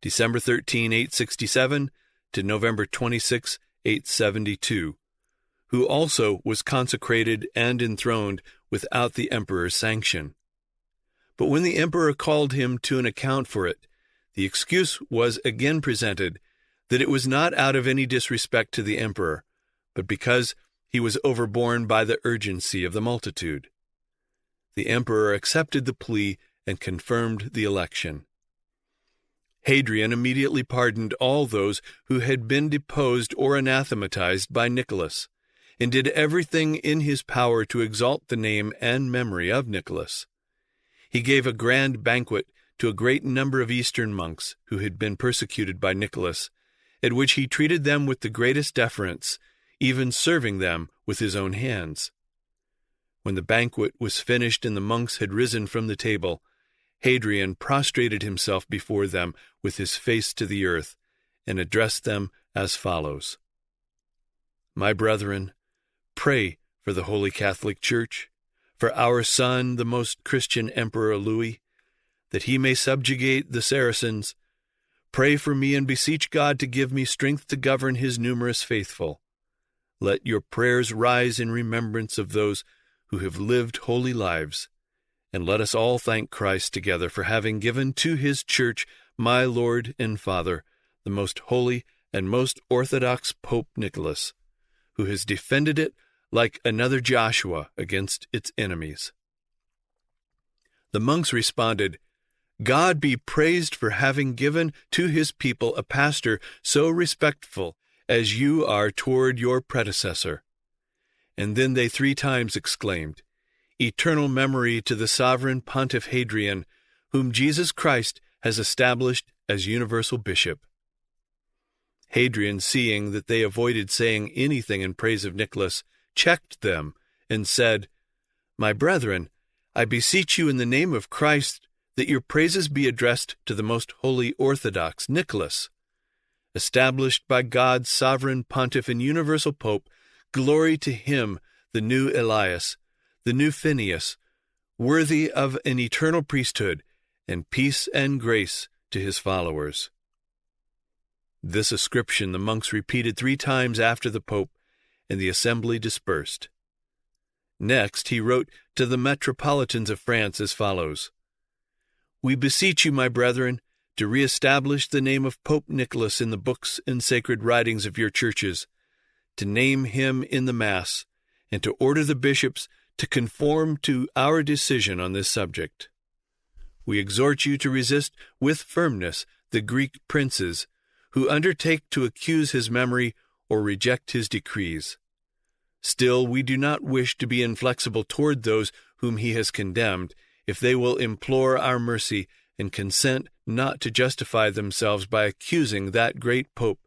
December 13, 867 to November 26, 872, who also was consecrated and enthroned without the emperor's sanction. But when the emperor called him to an account for it, the excuse was again presented that it was not out of any disrespect to the emperor, but because he was overborne by the urgency of the multitude. The emperor accepted the plea and confirmed the election. Hadrian immediately pardoned all those who had been deposed or anathematized by Nicholas, and did everything in his power to exalt the name and memory of Nicholas. He gave a grand banquet to a great number of Eastern monks who had been persecuted by Nicholas, at which he treated them with the greatest deference, even serving them with his own hands. When the banquet was finished and the monks had risen from the table, Hadrian prostrated himself before them with his face to the earth, and addressed them as follows: My brethren, pray for the Holy Catholic Church, for our son, the most Christian Emperor Louis, that he may subjugate the Saracens. Pray for me and beseech God to give me strength to govern his numerous faithful. Let your prayers rise in remembrance of those who have lived holy lives, and let us all thank Christ together for having given to his Church my Lord and Father, the most holy and most orthodox Pope Nicholas, who has defended it like another Joshua against its enemies. The monks responded, God be praised for having given to his people a pastor so respectful as you are toward your predecessor. And then they 3 times exclaimed, Eternal memory to the sovereign Pontiff Hadrian, whom Jesus Christ has established as universal bishop. Hadrian, seeing that they avoided saying anything in praise of Nicholas, checked them and said, My brethren, I beseech you in the name of Christ that your praises be addressed to the most holy Orthodox Nicholas. Established by God's sovereign Pontiff and universal Pope, glory to him, the new Elias, the new Phineas, worthy of an eternal priesthood, and peace and grace to his followers. This ascription the monks repeated 3 times after the Pope, and the assembly dispersed. Next, he wrote to the metropolitans of France as follows: We beseech you, my brethren, to re-establish the name of Pope Nicholas in the books and sacred writings of your churches, to name him in the Mass, and to order the bishops to conform to our decision on this subject. We exhort you to resist with firmness the Greek princes who undertake to accuse his memory or reject his decrees. Still, we do not wish to be inflexible toward those whom he has condemned, if they will implore our mercy and consent not to justify themselves by accusing that great Pope,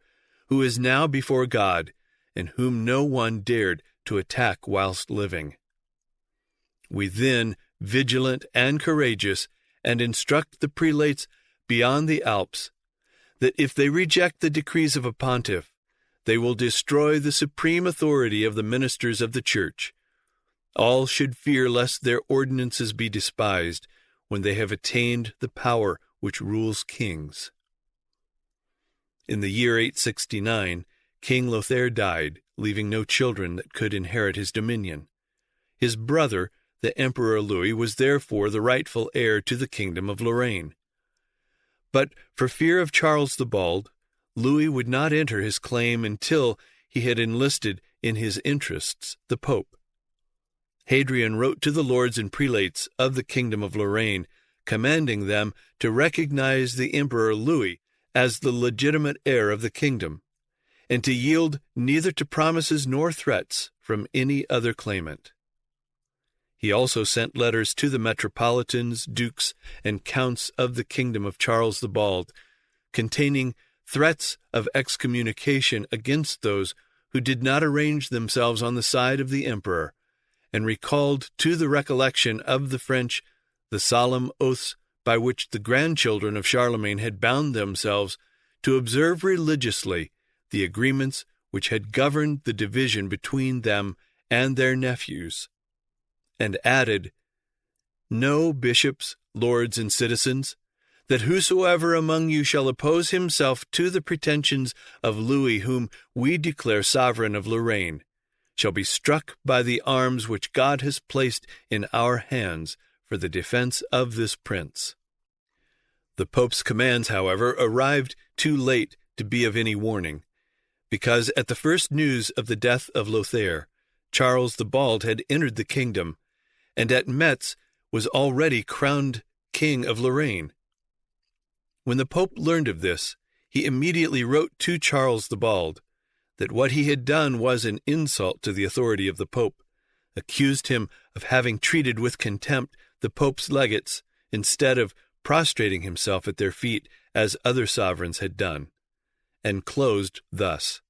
who is now before God, and whom no one dared to attack whilst living. We then vigilant and courageous, and instruct the prelates beyond the Alps, that if they reject the decrees of a pontiff, they will destroy the supreme authority of the ministers of the Church. All should fear lest their ordinances be despised when they have attained the power which rules kings. In the year 869, King Lothair died, leaving no children that could inherit his dominion. His brother, the Emperor Louis, was therefore the rightful heir to the kingdom of Lorraine. But for fear of Charles the Bald, Louis would not enter his claim until he had enlisted in his interests the Pope. Hadrian wrote to the lords and prelates of the kingdom of Lorraine, commanding them to recognize the Emperor Louis as the legitimate heir of the kingdom, and to yield neither to promises nor threats from any other claimant. He also sent letters to the metropolitans, dukes, and counts of the kingdom of Charles the Bald, containing threats of excommunication against those who did not arrange themselves on the side of the emperor, and recalled to the recollection of the French the solemn oaths by which the grandchildren of Charlemagne had bound themselves to observe religiously the agreements which had governed the division between them and their nephews, and added, "Know, bishops, lords, and citizens, that whosoever among you shall oppose himself to the pretensions of Louis, whom we declare sovereign of Lorraine, shall be struck by the arms which God has placed in our hands for the defense of this prince." The Pope's commands, however, arrived too late to be of any warning, because at the first news of the death of Lothair, Charles the Bald had entered the kingdom, and at Metz was already crowned king of Lorraine. When the Pope learned of this, he immediately wrote to Charles the Bald that what he had done was an insult to the authority of the Pope, accused him of having treated with contempt the Pope's legates instead of prostrating himself at their feet as other sovereigns had done, and closed thus: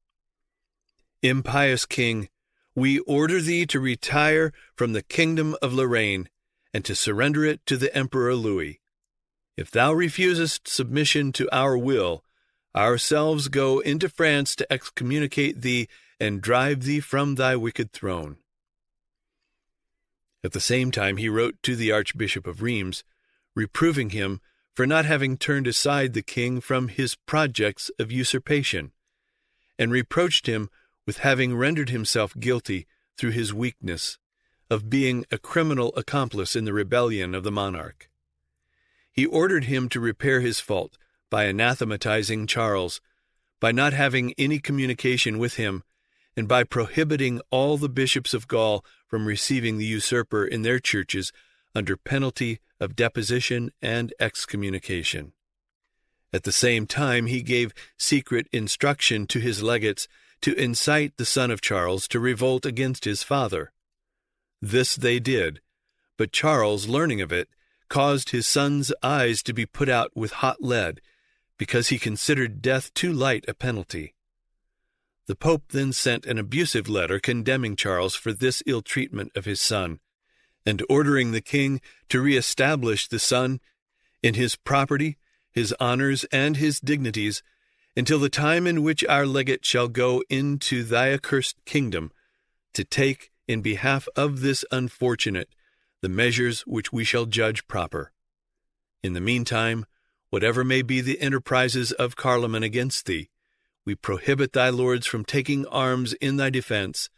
"Impious king, we order thee to retire from the kingdom of Lorraine, and to surrender it to the Emperor Louis. If thou refusest submission to our will, ourselves go into France to excommunicate thee and drive thee from thy wicked throne." At the same time he wrote to the Archbishop of Reims, reproving him for not having turned aside the king from his projects of usurpation, and reproached him with having rendered himself guilty, through his weakness, of being a criminal accomplice in the rebellion of the monarch. He ordered him to repair his fault by anathematizing Charles, by not having any communication with him, and by prohibiting all the bishops of Gaul from receiving the usurper in their churches under penalty of deposition and excommunication. At the same time, he gave secret instruction to his legates to incite the son of Charles to revolt against his father. This they did, but Charles, learning of it, caused his son's eyes to be put out with hot lead, because he considered death too light a penalty. The Pope then sent an abusive letter condemning Charles for this ill treatment of his son, and ordering the king to re-establish the son in his property, his honors, and his dignities, until the time in which our legate shall go into thy accursed kingdom, to take, in behalf of this unfortunate, the measures which we shall judge proper. In the meantime, whatever may be the enterprises of Carloman against thee, we prohibit thy lords from taking arms in thy defense,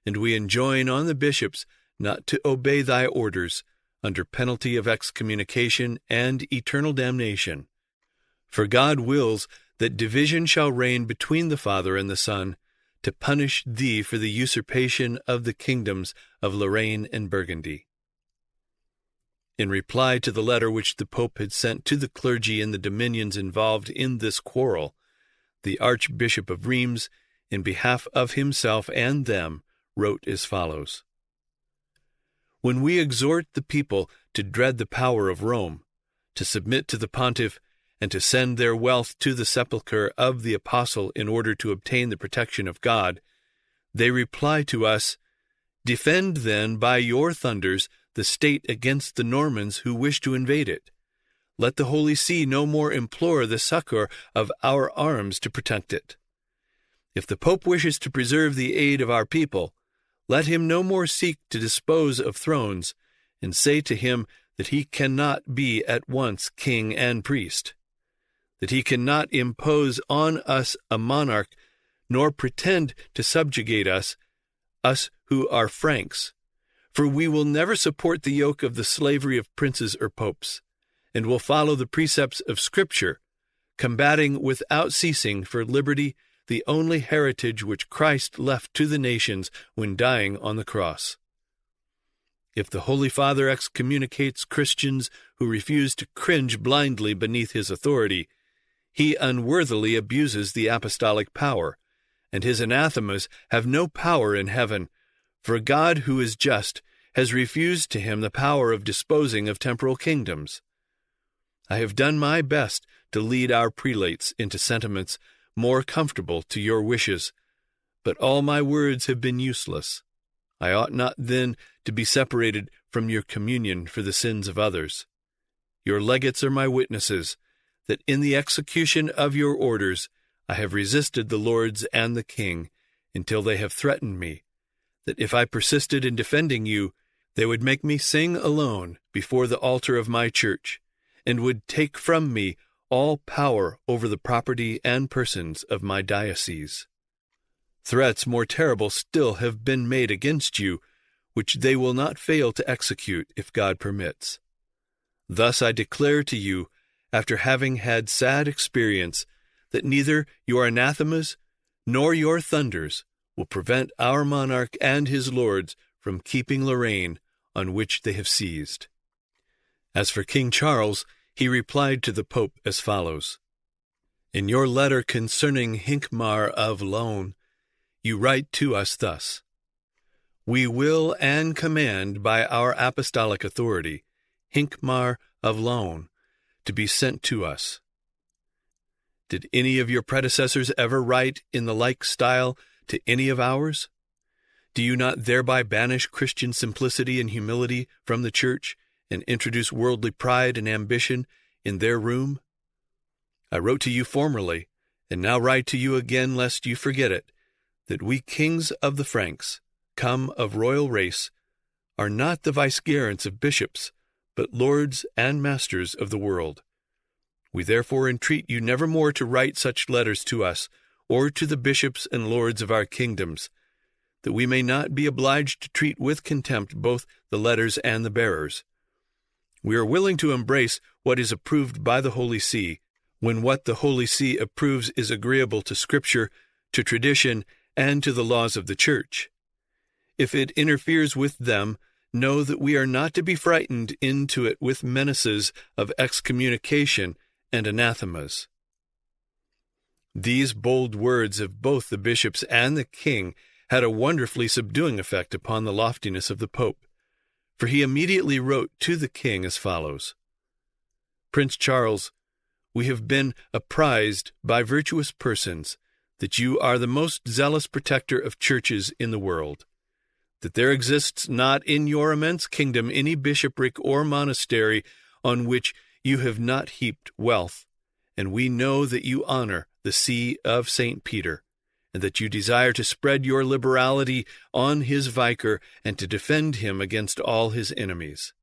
and we enjoin on the bishops not to obey thy orders, under penalty of excommunication and eternal damnation. For God wills that division shall reign between the Father and the Son, to punish thee for the usurpation of the kingdoms of Lorraine and Burgundy." In reply to the letter which the Pope had sent to the clergy in the dominions involved in this quarrel, the Archbishop of Reims, in behalf of himself and them, wrote as follows: "When we exhort the people to dread the power of Rome, to submit to the Pontiff, and to send their wealth to the sepulchre of the Apostle in order to obtain the protection of God, they reply to us, 'Defend then by your thunders the state against the Normans who wish to invade it. Let the Holy See no more implore the succor of our arms to protect it. If the Pope wishes to preserve the aid of our people, let him no more seek to dispose of thrones, and say to him that he cannot be at once king and priest, that he cannot impose on us a monarch, nor pretend to subjugate us who are Franks, for we will never support the yoke of the slavery of princes or popes, and will follow the precepts of Scripture, combating without ceasing for liberty, the only heritage which Christ left to the nations when dying on the cross. If the Holy Father excommunicates Christians who refuse to cringe blindly beneath his authority, he unworthily abuses the apostolic power, and his anathemas have no power in heaven, for God, who is just, has refused to him the power of disposing of temporal kingdoms. I have done my best to lead our prelates into sentiments more comfortable to your wishes, but all my words have been useless. I ought not then to be separated from your communion for the sins of others. Your legates are my witnesses, that in the execution of your orders I have resisted the lords and the king, until they have threatened me, that if I persisted in defending you, they would make me sing alone before the altar of my church, and would take from me all power over the property and persons of my diocese. Threats more terrible still have been made against you, which they will not fail to execute if God permits. Thus I declare to you, after having had sad experience, that neither your anathemas nor your thunders will prevent our monarch and his lords from keeping Lorraine, on which they have seized. As for King Charles, he replied to the Pope as follows. In your letter concerning Hincmar of Laon, you write to us thus: We will and command by our apostolic authority Hincmar of Laon to be sent to us. Did any of your predecessors ever write in the like style to any of ours? Do you not thereby banish Christian simplicity and humility from the Church, and introduce worldly pride and ambition in their room? I wrote to you formerly, and now write to you again lest you forget it, that we kings of the Franks, come of royal race, are not the vicegerents of bishops, but lords and masters of the world. We therefore entreat you never more to write such letters to us, or to the bishops and lords of our kingdoms, that we may not be obliged to treat with contempt both the letters and the bearers. We are willing to embrace what is approved by the Holy See, when what the Holy See approves is agreeable to Scripture, to tradition, and to the laws of the Church. If it interferes with them, know that we are not to be frightened into it with menaces of excommunication and anathemas. These bold words of both the bishops and the king had a wonderfully subduing effect upon the loftiness of the Pope, for he immediately wrote to the king as follows: Prince Charles, we have been apprised by virtuous persons that you are the most zealous protector of churches in the world, that there exists not in your immense kingdom any bishopric or monastery on which you have not heaped wealth, and we know that you honor the see of St. Peter, and that you desire to spread your liberality on his vicar and to defend him against all his enemies.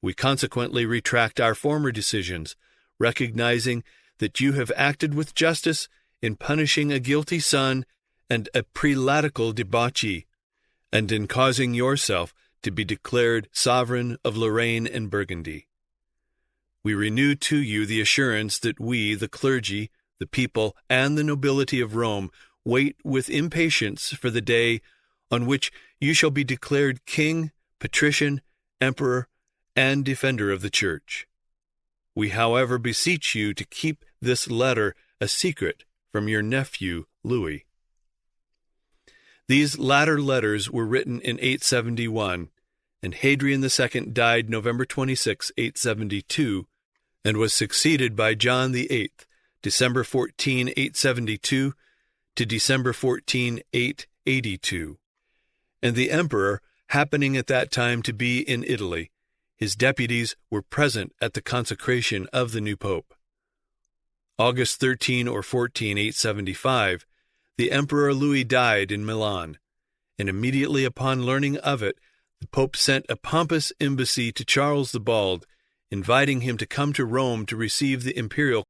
We consequently retract our former decisions, recognizing that you have acted with justice in punishing a guilty son and a prelatical debauchee, and in causing yourself to be declared sovereign of Lorraine and Burgundy. We renew to you the assurance that we, the clergy, the people, and the nobility of Rome, wait with impatience for the day on which you shall be declared king, patrician, emperor, and defender of the Church. We, however, beseech you to keep this letter a secret from your nephew Louis. These latter letters were written in 871, and Hadrian II died November 26, 872, and was succeeded by John VIII, December 14, 872, to December 14, 882. And the emperor, happening at that time to be in Italy, his deputies were present at the consecration of the new pope. August 13 or 14, 875, the Emperor Louis died in Milan, and immediately upon learning of it, the Pope sent a pompous embassy to Charles the Bald, inviting him to come to Rome to receive the imperial